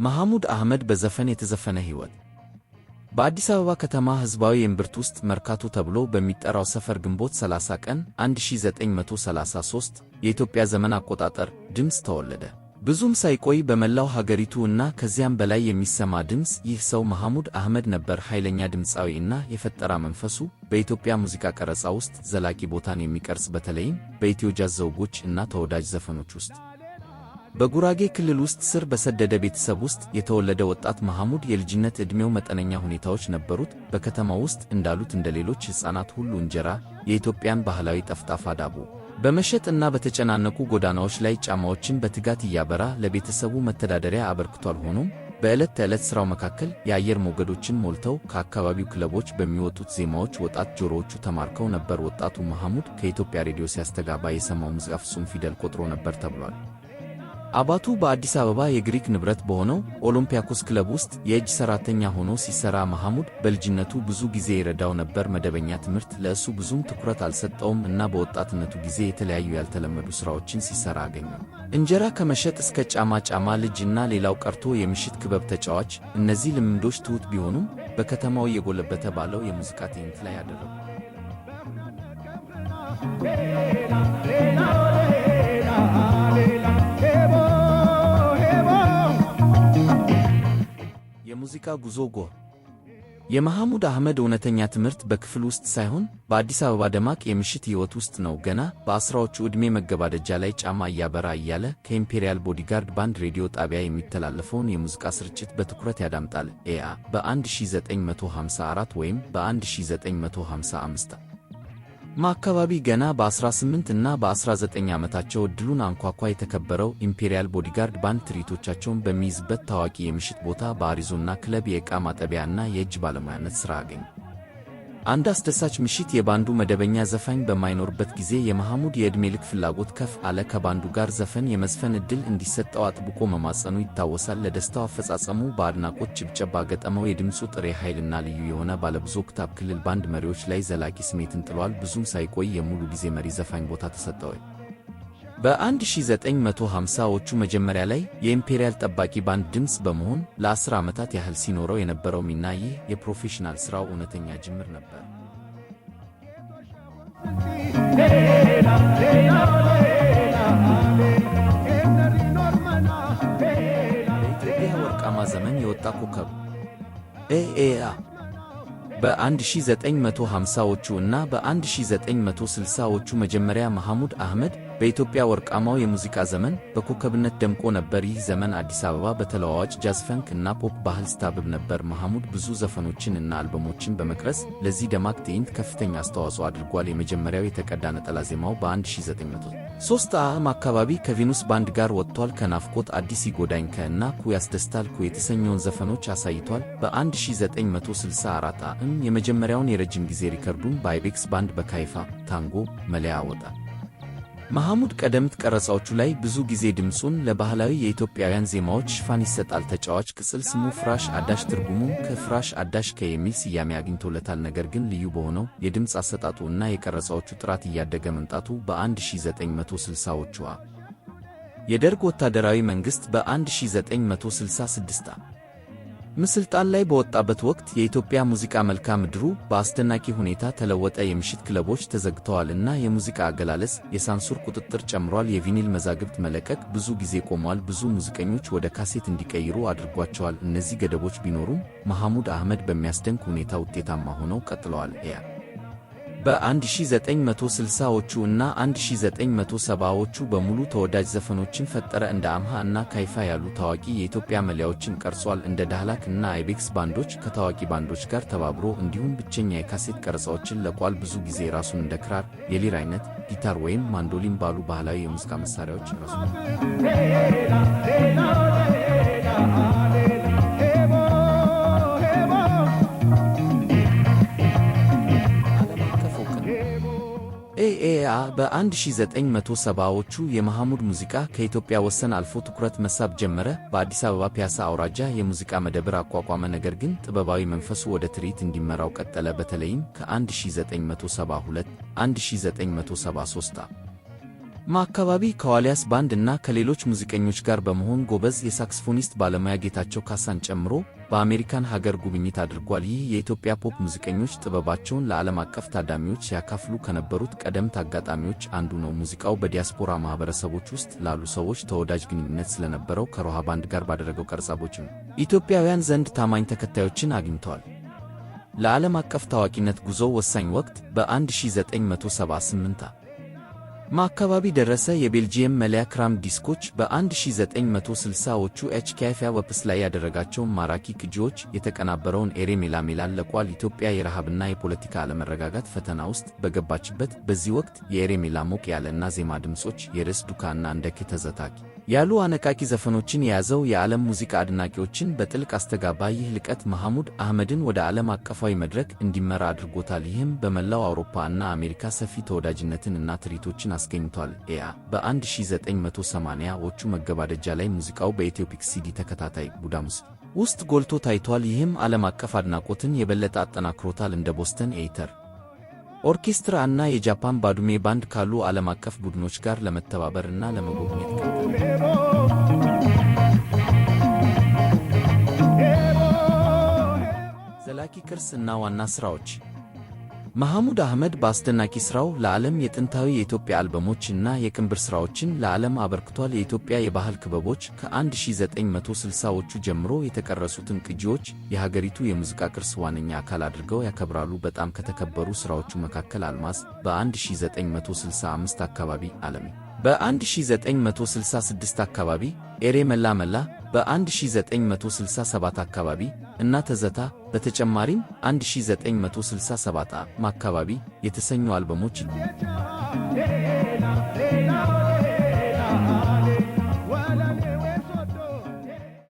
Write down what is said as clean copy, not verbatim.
መሐሙድ አህመድ በዘፈን የተዘፈነ ሕይወት። በአዲስ አበባ ከተማ ሕዝባዊ እምብርት ውስጥ መርካቶ ተብሎ በሚጠራው ሰፈር ግንቦት 30 ቀን 1933 የኢትዮጵያ ዘመን አቆጣጠር ድምፅ ተወለደ። ብዙም ሳይቆይ በመላው ሀገሪቱ እና ከዚያም በላይ የሚሰማ ድምፅ ይህ ሰው መሐሙድ አህመድ ነበር። ኃይለኛ ድምፃዊ እና የፈጠራ መንፈሱ በኢትዮጵያ ሙዚቃ ቀረጻ ውስጥ ዘላቂ ቦታን የሚቀርጽ በተለይም በኢትዮ ጃዝ ዘውጎች እና ተወዳጅ ዘፈኖች ውስጥ። በጉራጌ ክልል ውስጥ ስር በሰደደ ቤተሰብ ውስጥ የተወለደ ወጣት መሐሙድ የልጅነት ዕድሜው መጠነኛ ሁኔታዎች ነበሩት። በከተማው ውስጥ እንዳሉት እንደሌሎች ሕፃናት ሁሉ እንጀራ፣ የኢትዮጵያን ባህላዊ ጠፍጣፋ ዳቦ በመሸጥ እና በተጨናነቁ ጎዳናዎች ላይ ጫማዎችን በትጋት እያበራ ለቤተሰቡ መተዳደሪያ አበርክቷል። ሆኖም በዕለት ተዕለት ሥራው መካከል የአየር ሞገዶችን ሞልተው ከአካባቢው ክለቦች በሚወጡት ዜማዎች ወጣት ጆሮዎቹ ተማርከው ነበር። ወጣቱ መሐሙድ ከኢትዮጵያ ሬዲዮ ሲያስተጋባ የሰማው ሙዚቃ ፍጹም ፊደል ቆጥሮ ነበር ተብሏል። አባቱ በአዲስ አበባ የግሪክ ንብረት በሆነው ኦሎምፒያኮስ ክለብ ውስጥ የእጅ ሠራተኛ ሆኖ ሲሠራ መሐሙድ በልጅነቱ ብዙ ጊዜ ይረዳው ነበር። መደበኛ ትምህርት ለእሱ ብዙም ትኩረት አልሰጠውም እና በወጣትነቱ ጊዜ የተለያዩ ያልተለመዱ ሥራዎችን ሲሠራ አገኘው። እንጀራ ከመሸጥ እስከ ጫማ ልጅ እና ሌላው ቀርቶ የምሽት ክበብ ተጫዋች። እነዚህ ልምምዶች ትሑት ቢሆኑም በከተማው እየጎለበተ ባለው የሙዚቃ ትዕይንት ላይ አደረጉ። የሙዚቃ ጉዞ የመሐሙድ አህመድ እውነተኛ ትምህርት በክፍል ውስጥ ሳይሆን በአዲስ አበባ ደማቅ የምሽት ሕይወት ውስጥ ነው። ገና በአስራዎቹ ዕድሜ መገባደጃ ላይ ጫማ እያበራ እያለ ከኢምፔሪያል ቦዲጋርድ ባንድ ሬዲዮ ጣቢያ የሚተላለፈውን የሙዚቃ ስርጭት በትኩረት ያዳምጣል። በ1954 ወይም በ1955 አካባቢ ገና በ18 እና በ19 ዓመታቸው ዕድሉን አንኳኳ። የተከበረው ኢምፔሪያል ቦዲጋርድ ባንድ ትርኢቶቻቸውን በሚይዝበት ታዋቂ የምሽት ቦታ በአሪዞና ክለብ የዕቃ ማጠቢያ እና የእጅ ባለሙያነት ሥራ አገኘ። አንድ አስደሳች ምሽት የባንዱ መደበኛ ዘፋኝ በማይኖርበት ጊዜ የመሐሙድ የዕድሜ ልክ ፍላጎት ከፍ አለ። ከባንዱ ጋር ዘፈን የመዝፈን ዕድል እንዲሰጠው አጥብቆ መማጸኑ ይታወሳል። ለደስታው አፈጻጸሙ በአድናቆት ጭብጨባ ገጠመው። የድምፁ ጥሬ ኃይልና ልዩ የሆነ ባለብዙ ኦክታቭ ክልል ባንድ መሪዎች ላይ ዘላቂ ስሜትን ጥሏል። ብዙም ሳይቆይ የሙሉ ጊዜ መሪ ዘፋኝ ቦታ ተሰጠው። በ1950ዎቹ መጀመሪያ ላይ የኢምፔሪያል ጠባቂ ባንድ ድምፅ በመሆን ለ10 ዓመታት ያህል ሲኖረው የነበረው ሚና ይህ የፕሮፌሽናል ሥራው እውነተኛ ጅምር ነበር። በኢትዮጵያ ወርቃማ ዘመን የወጣ ኮከብ በ1950ዎቹ እና በ1960ዎቹ መጀመሪያ መሐሙድ አህመድ በኢትዮጵያ ወርቃማው የሙዚቃ ዘመን በኮከብነት ደምቆ ነበር። ይህ ዘመን አዲስ አበባ በተለዋዋጭ ጃዝ፣ ፈንክ እና ፖፕ ባህል ስታብብ ነበር። መሐሙድ ብዙ ዘፈኖችን እና አልበሞችን በመቅረጽ ለዚህ ደማቅ ትዕይንት ከፍተኛ አስተዋጽኦ አድርጓል። የመጀመሪያው የተቀዳ ነጠላ ዜማው በ1903 አካባቢ ከቬኑስ ባንድ ጋር ወጥቷል። ከናፍቆት፣ አዲስ ይጎዳኝ እና ኩ ያስደስታል ኩ የተሰኘውን ዘፈኖች አሳይቷል። በ1964 የመጀመሪያውን የረጅም ጊዜ ሪከርዱን በአይቤክስ ባንድ በካይፋ ታንጎ መለያ አወጣ። መሐሙድ ቀደምት ቀረጻዎቹ ላይ ብዙ ጊዜ ድምፁን ለባህላዊ የኢትዮጵያውያን ዜማዎች ሽፋን ይሰጣል። ተጫዋች ቅጽል ስሙ ፍራሽ አዳሽ፣ ትርጉሙም ከፍራሽ አዳሽ የሚል ስያሜ አግኝቶለታል። ነገር ግን ልዩ በሆነው የድምፅ አሰጣጡ እና የቀረጻዎቹ ጥራት እያደገ መምጣቱ በ1960ዎቹ የደርግ ወታደራዊ መንግሥት በ1966 ስልጣን ላይ በወጣበት ወቅት የኢትዮጵያ ሙዚቃ መልክዓ ምድሩ በአስደናቂ ሁኔታ ተለወጠ። የምሽት ክለቦች ተዘግተዋል እና የሙዚቃ አገላለጽ የሳንሱር ቁጥጥር ጨምሯል። የቪኒል መዛግብት መለቀቅ ብዙ ጊዜ ቆሟል። ብዙ ሙዚቀኞች ወደ ካሴት እንዲቀይሩ አድርጓቸዋል። እነዚህ ገደቦች ቢኖሩም መሐሙድ አህመድ በሚያስደንቅ ሁኔታ ውጤታማ ሆነው ቀጥለዋል። በ1960ዎቹ እና 1970ዎቹ በሙሉ ተወዳጅ ዘፈኖችን ፈጠረ። እንደ አምሃ እና ካይፋ ያሉ ታዋቂ የኢትዮጵያ መለያዎችን ቀርጿል። እንደ ዳህላክ እና አይቤክስ ባንዶች ከታዋቂ ባንዶች ጋር ተባብሮ እንዲሁም ብቸኛ የካሴት ቀረጻዎችን ለቋል። ብዙ ጊዜ ራሱን እንደ ክራር፣ የሊር አይነት ጊታር ወይም ማንዶሊን ባሉ ባህላዊ የሙዚቃ መሳሪያዎች ራሱን በ1970ዎቹ የመሐሙድ ሙዚቃ ከኢትዮጵያ ወሰን አልፎ ትኩረት መሳብ ጀመረ። በአዲስ አበባ ፒያሳ አውራጃ የሙዚቃ መደብር አቋቋመ። ነገር ግን ጥበባዊ መንፈሱ ወደ ትርኢት እንዲመራው ቀጠለ። በተለይም ከ1972 1973 አካባቢ ከዋልያስ ባንድ እና ከሌሎች ሙዚቀኞች ጋር በመሆን ጎበዝ የሳክስፎኒስት ባለሙያ ጌታቸው ካሳን ጨምሮ በአሜሪካን ሀገር ጉብኝት አድርጓል። ይህ የኢትዮጵያ ፖፕ ሙዚቀኞች ጥበባቸውን ለዓለም አቀፍ ታዳሚዎች ሲያካፍሉ ከነበሩት ቀደምት አጋጣሚዎች አንዱ ነው። ሙዚቃው በዲያስፖራ ማህበረሰቦች ውስጥ ላሉ ሰዎች ተወዳጅ ግንኙነት ስለነበረው ከሮሃ ባንድ ጋር ባደረገው ቀረጻዎችም ኢትዮጵያውያን ዘንድ ታማኝ ተከታዮችን አግኝተዋል። ለዓለም አቀፍ ታዋቂነት ጉዞው ወሳኝ ወቅት በ1978 አካባቢ ደረሰ። የቤልጂየም መለያ ክራም ዲስኮች በ1960ዎቹ ኤችኬኤፍ ወፕስ ላይ ያደረጋቸውን ማራኪ ቅጂዎች የተቀናበረውን ኤሬ ሜላሜላን ለቋል። ኢትዮጵያ የረሃብና የፖለቲካ አለመረጋጋት ፈተና ውስጥ በገባችበት በዚህ ወቅት የኤሬ ሜላ ሞቅ ያለና ዜማ ድምጾች የርዕስ ዱካና እንደ ኬተዘታኪ ያሉ አነቃቂ ዘፈኖችን የያዘው የዓለም ሙዚቃ አድናቂዎችን በጥልቅ አስተጋባ። ይህ ልቀት መሐሙድ አህመድን ወደ ዓለም አቀፋዊ መድረክ እንዲመራ አድርጎታል። ይህም በመላው አውሮፓ እና አሜሪካ ሰፊ ተወዳጅነትን እና ትርኢቶችን አስገኝቷል። በ1980ዎቹ መገባደጃ ላይ ሙዚቃው በኢትዮፒክ ሲዲ ተከታታይ ቡዳሙስ ውስጥ ጎልቶ ታይቷል። ይህም ዓለም አቀፍ አድናቆትን የበለጠ አጠናክሮታል። እንደ ቦስተን ኤይተር ኦርኬስትራ እና የጃፓን ባዱሜ ባንድ ካሉ ዓለም አቀፍ ቡድኖች ጋር ለመተባበር እና ለመጎብኘት ዘላቂ ቅርስ እና ዋና ሥራዎች መሐሙድ አህመድ በአስደናቂ ሥራው ለዓለም የጥንታዊ የኢትዮጵያ አልበሞች እና የቅንብር ሥራዎችን ለዓለም አበርክቷል። የኢትዮጵያ የባህል ክበቦች ከ1960ዎቹ ጀምሮ የተቀረጹትን ቅጂዎች የሀገሪቱ የሙዚቃ ቅርስ ዋነኛ አካል አድርገው ያከብራሉ። በጣም ከተከበሩ ሥራዎቹ መካከል አልማዝ በ1965 አካባቢ፣ ዓለሜ በ1966 አካባቢ፣ ኤሬ መላ መላ በ1967 አካባቢ እና ተዘታ በተጨማሪም 1967 አካባቢ የተሰኙ አልበሞች